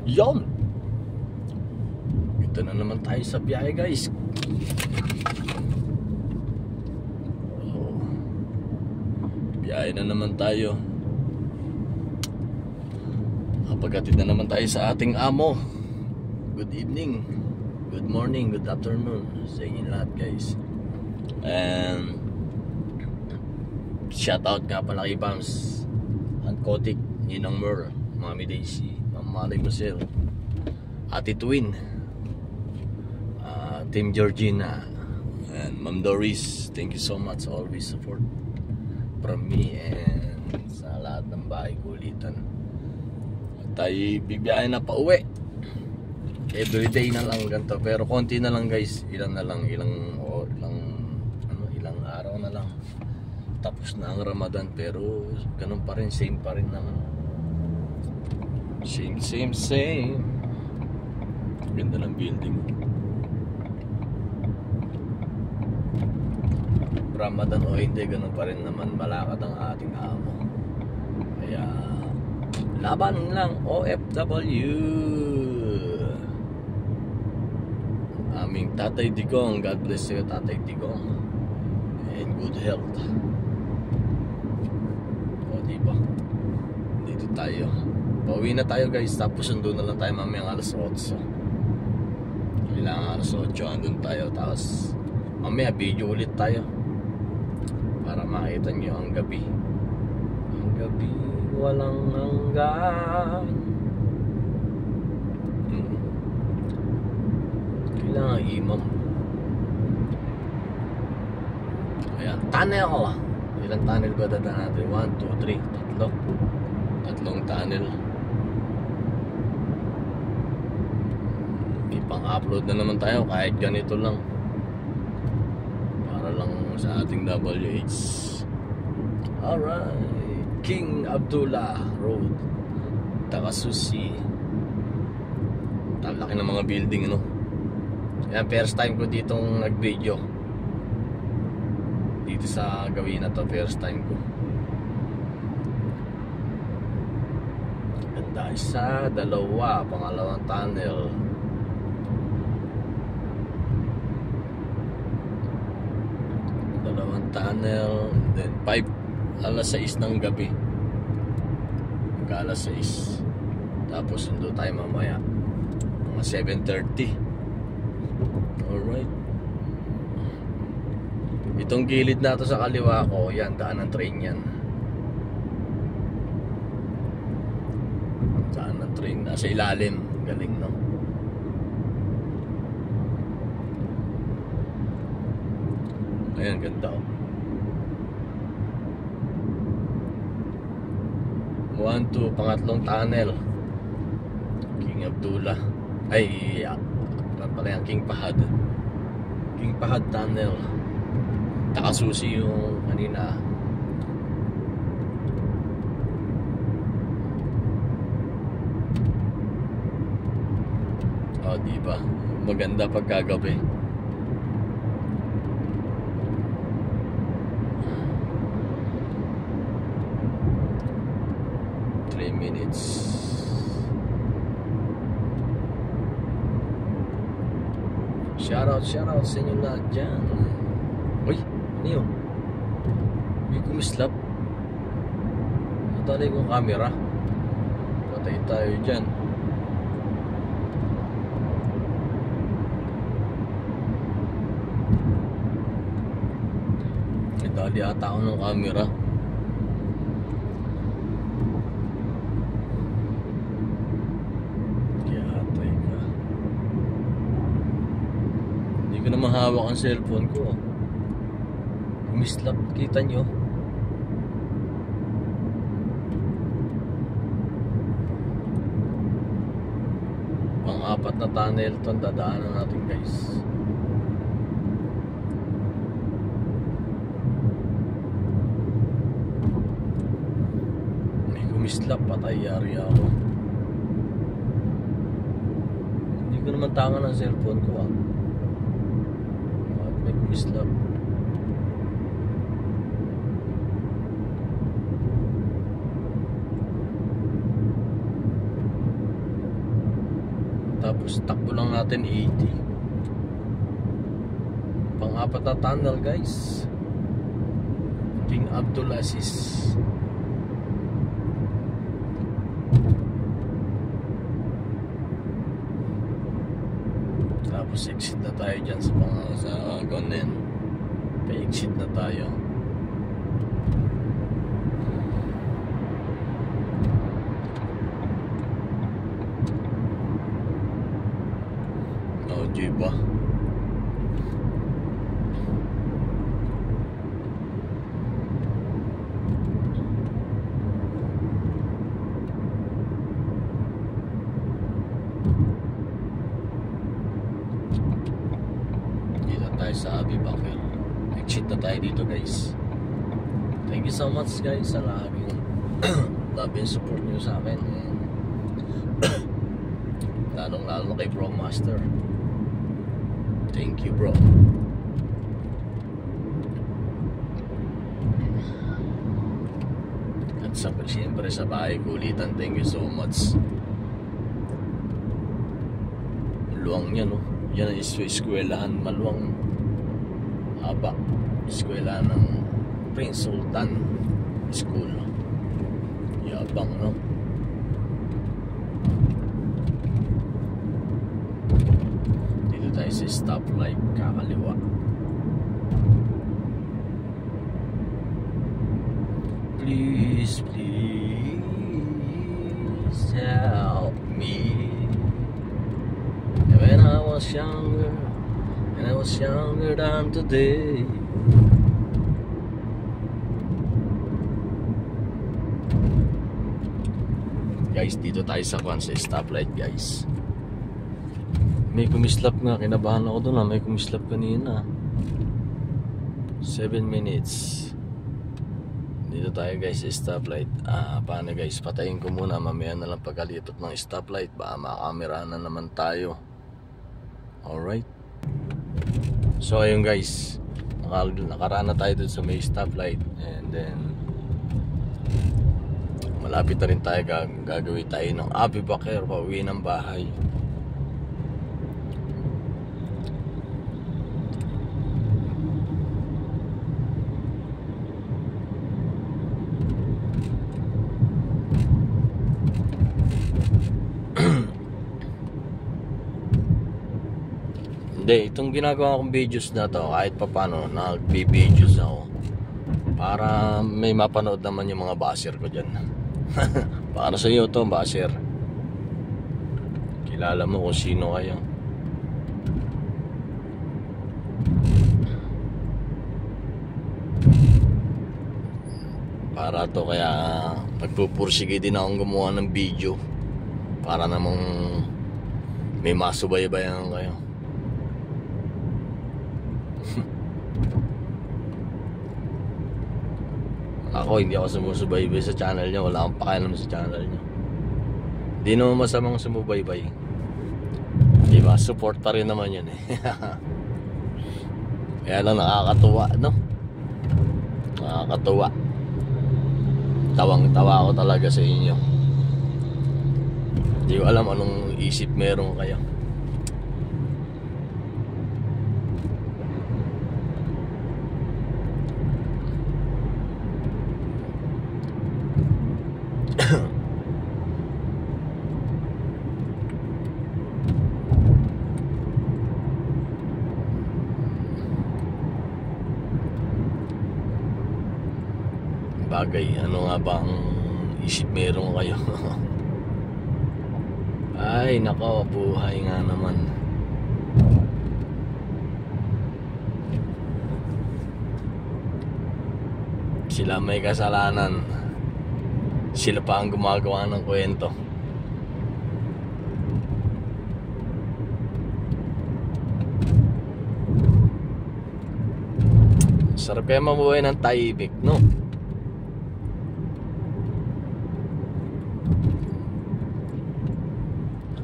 Yon! Ito na naman tayo sa biyahe, guys. Biyahe na naman tayo. Kapagkatid na naman tayo sa ating amo. Good evening, good morning, good afternoon sa inyo lahat, guys. And shout out nga pala kay Bams, Aunt Kotik, Ninang Mer, Mami Daisy, Ma'am Malay Marcel, Ate Twin, Team Georgina, and Ma'am Doris. Thank you so much, always support from me and sa lahat ng bahay kulitan. Tayo bibiyahe na pa uwi. Everyday na lang ganito, pero konti na lang, guys. Ilang araw na lang tapos na ang Ramadan, pero ganun pa rin, same pa rin naman. Same. Ganda ng building. Ramadan o hindi, ganun pa rin naman, malakad ang ating amo. Kaya laban lang, OFW. Aming Tatay Digong, God bless you, Tatay Digong, and good health. O diba, dito tayo, pauwi na tayo, guys. Tapos sundo na lang tayo mamayang alas 8. Kailangan alas 8 andun tayo. Tapos mamaya video ulit tayo para makita nyo ang gabi. Ang gabi walang hanggan. Kailangan imam. Ayan, tunnel. Ilang tunnel ba dada natin? 1, 2, 3, tatlong tunnel. Ipang-upload na naman tayo kahit ganito lang, para lang sa ating WH. Alright, King Abdullah Road, Takasusi. Laki ng mga building, ano. Yan, first time ko ditong nag-video dito sa gawin na to. First time ko. Ganda. Isa, dalawa, pangalawang tunnel. Dalawang tunnel. Then 5, alas 6 ng gabi. Hanggang alas 6. Tapos sundo tayo mamaya mga 7:30. Alright. Itong gilid na to sa kaliwa ko, yan, daan ng train yan. Daan ng train, nasa ilalim. Galing, no? Ayan, ganda, oh. 1, 2, pangatlong tunnel, King Abdullah. Ay, pala yung King Fahad Tunnel. Takasusi yung kanina. O, diba? Maganda pagkagabi. Minutes. Shoutout sa inyo lahat dyan. Uy, ano yun? May kumislap. Natalay kong camera. Patay tayo dyan. Natali ata ako ng camera. Hindi ko na mahawak ang cellphone ko. Umislap, kita nyo. Pang-apat na tunnel ito ang dadaanan natin, guys. May kumislap, patay-yari ako. Hindi ko naman tangan ang cellphone ko, ah. May kumislap. Tapos takbo lang natin 80. Pang-apat na tunnel guys, King Abdul Aziz. Tapos exit na tayo dyan sa Gonen. Pa-exit na tayo. Oh, diba? Sa Abu Bakr. Exit na tayo dito guys. Thank you so much guys sa laging love and support nyo sa akin, and lalong lalo kay Bro Master. Thank you bro. At siyempre sa bahay kulitan, thank you so much. Luwang niya no. Yan ang eskwelahan, maluwang haba. Eskwela ng Prince Sultan School. Yabang no. Dito tayo sa stoplight, kakaliwa. Please, please help me. When I was younger, and I was younger than today. Guys, dito tayo sa stoplight guys. May kumislap nga, kinabahan ako doon may kumislap kanina. 7 minutes. Dito tayo guys sa stoplight. Paano guys, patayin ko muna, mamaya na lang pagkalitot ng stoplight, baka makamera na naman tayo. Alright. So ayun guys, nakaraan na tayo dun sa may stoplight, and then malapit na rin tayo, gagawin tayo ng Abu Bakr pauwi ng bahay. Hindi, itong ginagawa kong videos na to, kahit pa paano nagbi-videos ako para may mapanood naman yung mga basher ko dyan. Para sa iyo to, basher. Kilala mo kung sino kayo. Para to, kaya nagpupursige din akong gumawa ng video para namang may masubaybayan kayo. Ako, hindi ako sumusubaybay sa channel nyo. Wala akong pakialam sa channel nyo. Hindi naman masamang sumubaybay. Diba? Support pa rin naman yun eh. Kaya lang nakakatuwa, no? Nakakatuwa. Tawang-tawa ako talaga sa inyo. Hindi ko alam anong isip meron kayo. Bagay, ano nga ba ang isip meron kayo? Ay nako, buhay nga naman. Sila may kasalanan, sila pa ang gumagawa ng kwento. Sarap kaya mabuhay ng tahimik, no?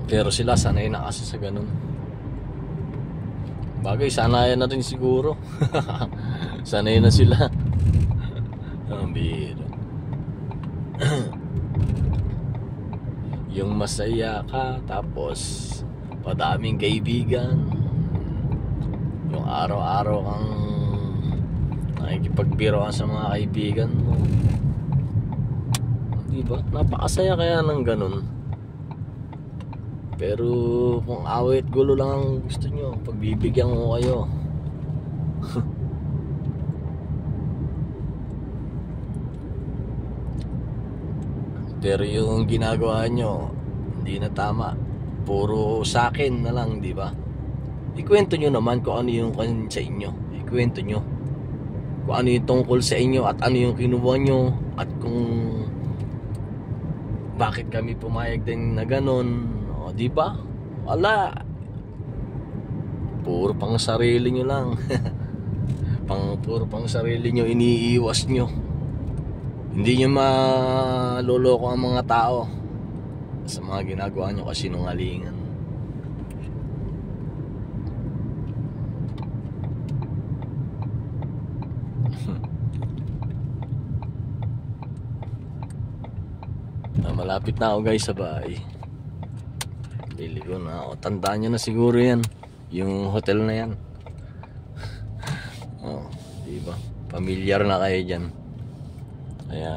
Pero sila sanay na kasi sa ganun. Bagay, sanayan na rin siguro. Sanay na sila. Ang biro. Yung masaya ka, tapos madaming kaibigan, yung araw-araw kang nakikipagbiroan sa mga kaibigan mo, diba? Napakasaya kaya ng ganun. Pero kung away at gulo lang ang gusto nyo, pagbibigyan ko kayo. Pero yung ginagawa nyo hindi na tama, puro sa akin na lang, di ba? Ikwento nyo naman kung ano yung sa inyo. Ikwento nyo kung ano yung tungkol sa inyo at ano yung kinuha nyo, at kung bakit kami pumayag din na ganon. O, di ba? Wala, puro pang sarili nyo lang. Puro pang sarili nyo iniiwas nyo. Hindi nyo maloloko ang mga tao sa mga ginagawa nyo kasi sinungalingan. Malapit na ako guys sa bahay. Liligo na ako. Tandaan nyo na siguro yan, yung hotel na yan. Oh, diba? Pamilyar na kayo dyan. Kaya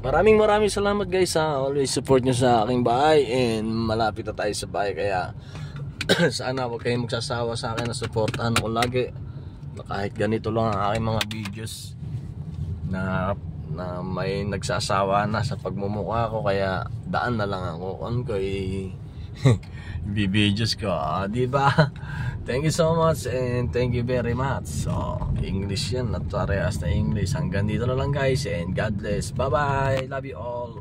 maraming salamat guys sa always support nyo sa aking bahay. And malapit na tayo sa bahay, kaya sana huwag kayong magsasawa sa akin na supportahan ako lagi. Kahit ganito lang ang aking mga videos na may nagsasawa na sa pagmumukha ko, kaya daan na lang ako on ko videos ko, diba? Thank you so much and thank you very much. So English yan, at parehas na English. Hanggang dito na lang guys, and God bless. Bye bye, love you all.